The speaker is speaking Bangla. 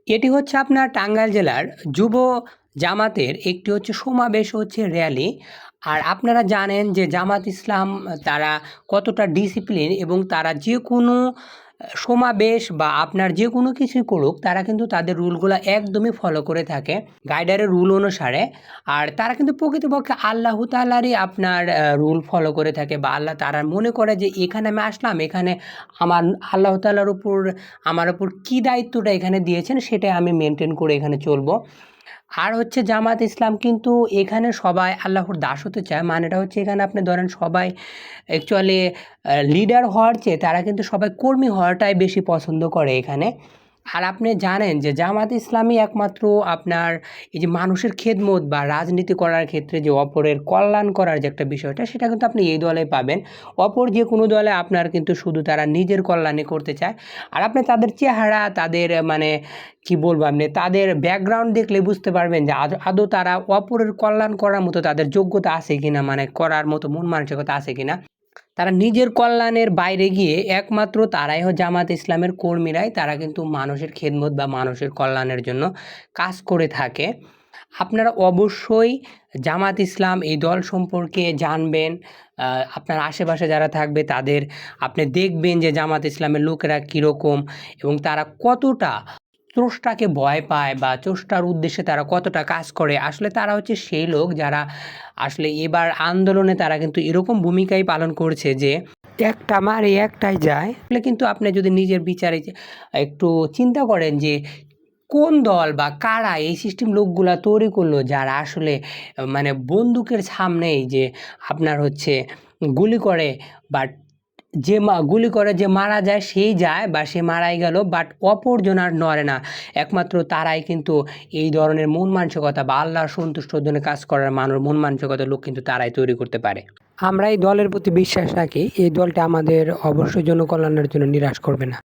এটি হচ্ছে আপনার টাঙ্গাইল জেলার যুব জামাতের একটি হচ্ছে সমাবেশ হচ্ছে র‍্যালি। আর আপনারা জানেন যে জামাত ইসলাম তারা কতটা ডিসিপ্লিন এবং তারা যেকোনো সমাবেশ বা আপনার যেকোনো কিছুই করুক তারা কিন্তু তাদের রুলগুলা একদমই ফলো করে থাকে গাইডারের রুল অনুসারে। আর তারা কিন্তু প্রকৃতপক্ষে আল্লাহ তাআলারই আপনার রুল ফলো করে থাকে বা আল্লাহ তারা মনে করে যে এখানে আমি আসলাম, এখানে আমার আল্লাহ তাআলার উপর আমার উপর কী দায়িত্বটা এখানে দিয়েছেন সেটাই আমি মেনটেন করে এখানে চলবো। আর হচ্ছে জামাত ইসলাম কিন্তু এখানে সবাই আল্লাহর দাস হতে চায়। মানেটা হচ্ছে এখানে আপনি ধরেন সবাই অ্যাকচুয়ালি লিডার হওয়ার চেয়ে তারা কিন্তু সবাই কর্মী হওয়াটাই বেশি পছন্দ করে এখানে। আর আপনি জানেন যে জামাত ইসলামই একমাত্র আপনার এই যে মানুষের খেদমত বা রাজনীতি করার ক্ষেত্রে যে অপরের কল্যাণ করার যে একটা বিষয়টা সেটা কিন্তু আপনি এই দলে পাবেন। অপর যে কোনো দলে আপনার কিন্তু শুধু তারা নিজের কল্যাণই করতে চায়। আর আপনি তাদের চেহারা তাদের মানে কি বলবো আপনি তাদের ব্যাকগ্রাউন্ড দেখলে বুঝতে পারবেন যে আদৌ তারা অপরের কল্যাণ করার মতো তাদের যোগ্যতা আছে কিনা, মানে করার মতো মন মানসিকতা আছে কিনা। তারা নিজের কল্যাণের বাইরে গিয়ে একমাত্র তারাই জামাত ইসলামের কর্মীরাই তারা কিন্তু মানুষের খেদমত বা মানুষের কল্যাণের জন্য কাজ করে থাকে। আপনারা অবশ্যই জামাত ইসলাম এই দল সম্পর্কে জানবেন। আপনার আশেপাশে যারা থাকবে তাদের আপনি দেখবেন যে জামাত ইসলামের লোকেরা কীরকম এবং তারা কতটা স্রষ্টাকে ভয় পায় বা স্রষ্টার উদ্দেশ্যে তারা কতটা কাজ করে। আসলে তারা হচ্ছে সেই লোক যারা আসলে এবার আন্দোলনে তারা কিন্তু এরকম ভূমিকাই পালন করছে যে একটা মারে একটাই যায়। আসলে কিন্তু আপনি যদি নিজের বিচারে একটু চিন্তা করেন যে কোন দল বা কারা এই সিস্টেম লোকগুলা তৈরি করলো যারা আসলে মানে বন্দুকের সামনেই যে আপনার হচ্ছে গুলি করে, বাট যে গুলি করে যে মারা যায় সেই যায় বা সে মারাই গেল, বাট অপরজন আর নড়ে না। একমাত্র তারাই কিন্তু এই ধরনের মন মানসিকতা বা আল্লাহর সন্তুষ্টর জন্য কাজ করার মানুষ মন মানসিকতার লোক কিন্তু তারাই তৈরি করতে পারে। আমরা এই দলের প্রতি বিশ্বাস রাখি, এই দলটা আমাদের অবশ্যই জনকল্যাণের জন্য নিরাশ করবে না।